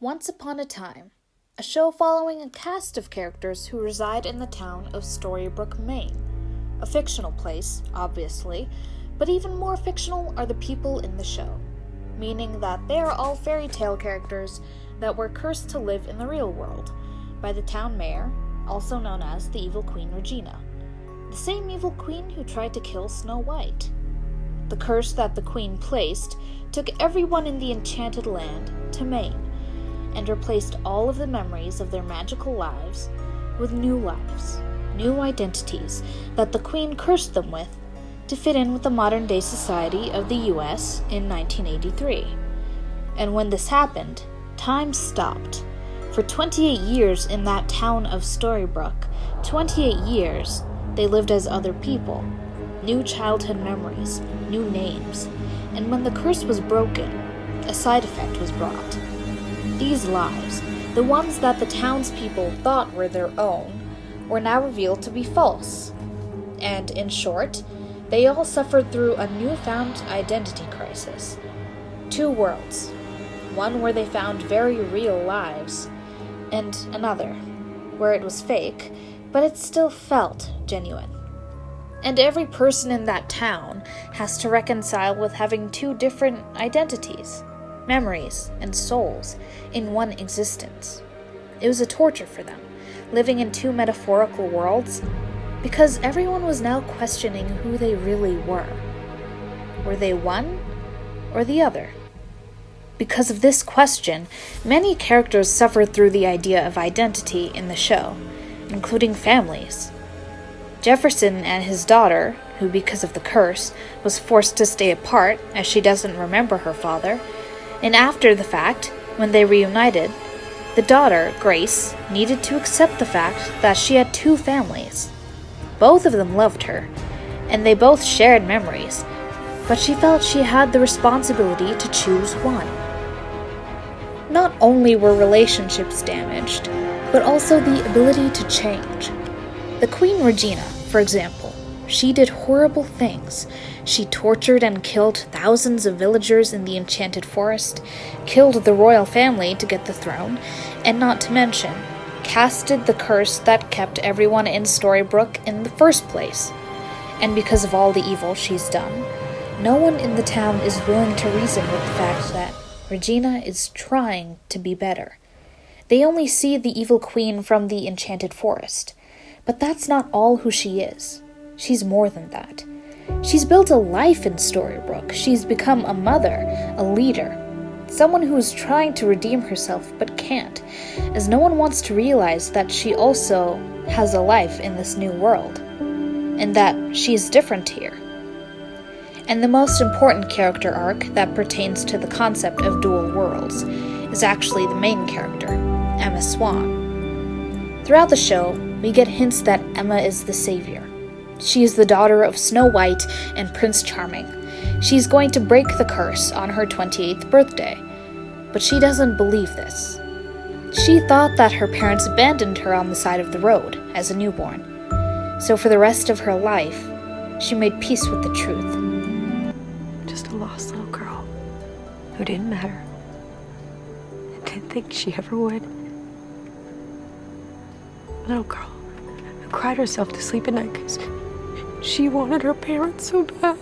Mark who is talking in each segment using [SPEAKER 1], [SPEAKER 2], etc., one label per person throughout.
[SPEAKER 1] Once Upon a Time, a show following a cast of characters who reside in the town of Storybrooke, Maine. A fictional place, obviously, but even more fictional are the people in the show, meaning that they are all fairy tale characters that were cursed to live in the real world by the town mayor, also known as the evil Queen Regina, the same evil queen who tried to kill Snow White. The curse that the queen placed took everyone in the enchanted land to Maine, and replaced all of the memories of their magical lives with new lives, new identities that the Queen cursed them with to fit in with the modern-day society of the US in 1983. And when this happened, time stopped. For 28 years in that town of Storybrooke, 28 years, they lived as other people, new childhood memories, new names, and when the curse was broken, a side effect was brought. These lives, the ones that the townspeople thought were their own, were now revealed to be false. And in short, they all suffered through a newfound identity crisis. Two worlds, one where they found very real lives, and another, where it was fake, but it still felt genuine. And every person in that town has to reconcile with having two different identities, memories, and souls in one existence. It was a torture for them, living in two metaphorical worlds, because everyone was now questioning who they really were. Were they one or the other? Because of this question, many characters suffered through the idea of identity in the show, including families. Jefferson and his daughter, who because of the curse was forced to stay apart as she doesn't remember her father, and after the fact, when they reunited, the daughter, Grace, needed to accept the fact that she had two families. Both of them loved her, and they both shared memories, but she felt she had the responsibility to choose one. Not only were relationships damaged, but also the ability to change. The Queen Regina, for example, she did horrible things. She tortured and killed thousands of villagers in the Enchanted Forest, killed the royal family to get the throne, and not to mention, casted the curse that kept everyone in Storybrooke in the first place. And because of all the evil she's done, no one in the town is willing to reason with the fact that Regina is trying to be better. They only see the evil queen from the Enchanted Forest, but that's not all who she is. She's more than that. She's built a life in Storybrooke. She's become a mother, a leader, someone who is trying to redeem herself but can't, as no one wants to realize that she also has a life in this new world, and that she's different here. And the most important character arc that pertains to the concept of dual worlds is actually the main character, Emma Swan. Throughout the show, we get hints that Emma is the savior. She is the daughter of Snow White and Prince Charming. She's going to break the curse on her 28th birthday, but she doesn't believe this. She thought that her parents abandoned her on the side of the road as a newborn, so for the rest of her life, she made peace with the truth.
[SPEAKER 2] Just a lost little girl who didn't matter and didn't think she ever would. A little girl who cried herself to sleep at night because she wanted her parents so bad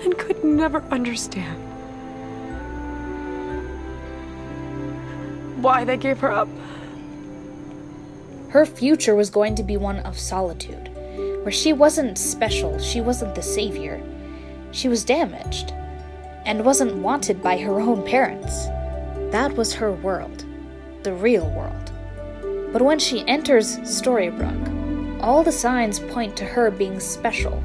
[SPEAKER 2] and could never understand why they gave her up.
[SPEAKER 1] Her future was going to be one of solitude, where she wasn't special, she wasn't the savior. She was damaged, and wasn't wanted by her own parents. That was her world, the real world. But when she enters Storybrooke, all the signs point to her being special,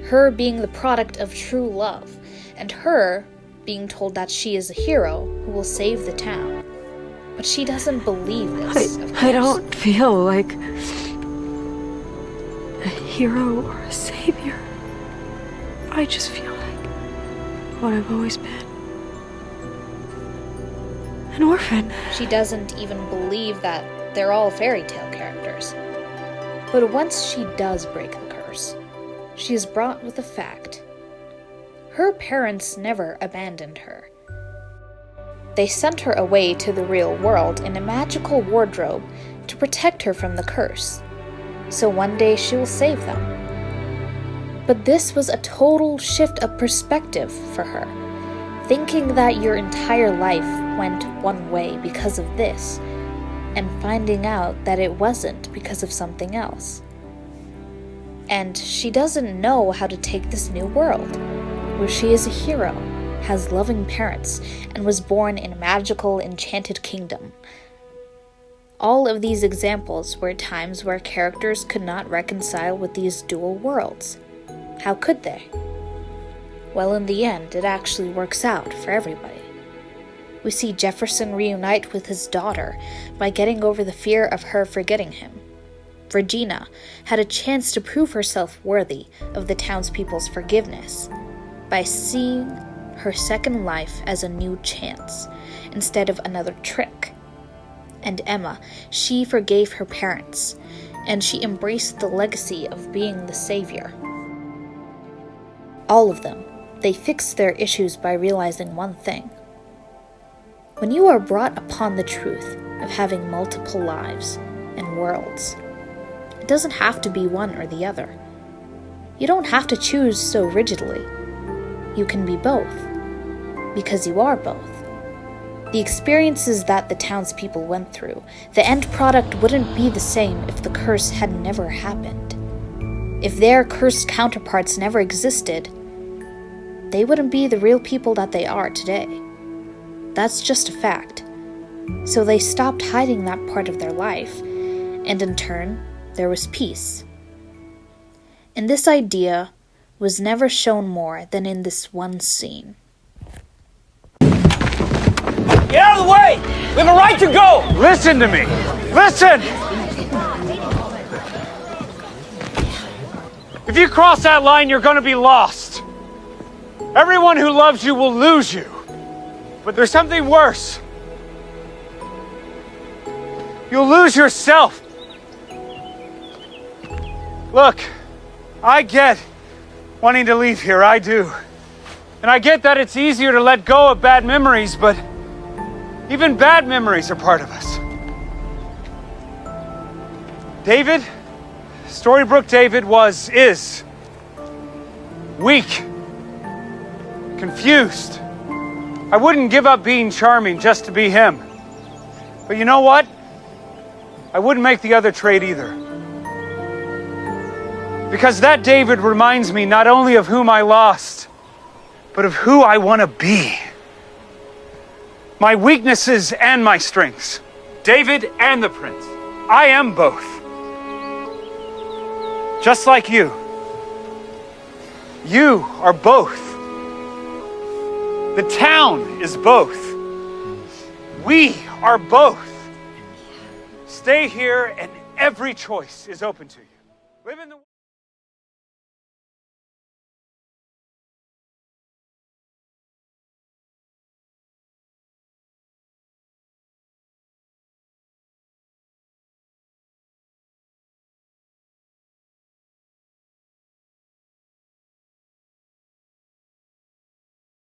[SPEAKER 1] her being the product of true love, and her being told that she is a hero who will save the town. But she doesn't believe this, of course.
[SPEAKER 2] I don't feel like a hero or a savior. I just feel like what I've always been. An orphan.
[SPEAKER 1] She doesn't even believe that they're all fairy tale characters. But once she does break the curse, she is brought with the fact. Her parents never abandoned her. they sent her away to the real world in a magical wardrobe to protect her from the curse. So one day she will save them. But this was a total shift of perspective for her, thinking that your entire life went one way because of this, and finding out that it wasn't because of something else. And she doesn't know how to take this new world, where she is a hero, has loving parents, and was born in a magical, enchanted kingdom. All of these examples were times where characters could not reconcile with these dual worlds. How could they? Well, in the end, it actually works out for everybody. We see Jefferson reunite with his daughter by getting over the fear of her forgetting him. Regina had a chance to prove herself worthy of the townspeople's forgiveness by seeing her second life as a new chance instead of another trick. And Emma, she forgave her parents, and she embraced the legacy of being the savior. All of them, they fixed their issues by realizing one thing. When you are brought upon the truth of having multiple lives and worlds, it doesn't have to be one or the other. You don't have to choose so rigidly. You can be both, because you are both. The experiences that the townspeople went through, the end product wouldn't be the same if the curse had never happened. If their cursed counterparts never existed, they wouldn't be the real people that they are today. That's just a fact. So they stopped hiding that part of their life, and in turn, there was peace. And this idea was never shown more than in this one scene.
[SPEAKER 3] Get out of the way! We have a right to go!
[SPEAKER 4] Listen to me! Listen! If you cross that line, you're gonna be lost. Everyone who loves you will lose you. But there's something worse. You'll lose yourself. Look, I get wanting to leave here, I do. And I get that it's easier to let go of bad memories, but even bad memories are part of us. David, Storybrooke David is weak, confused. I wouldn't give up being charming just to be him. But you know what? I wouldn't make the other trade either. Because that David reminds me not only of whom I lost, but of who I want to be. My weaknesses and my strengths. David and the Prince. I am both. Just like you. You are both. The town is both. We are both. Stay here and every choice is open to you. Live in the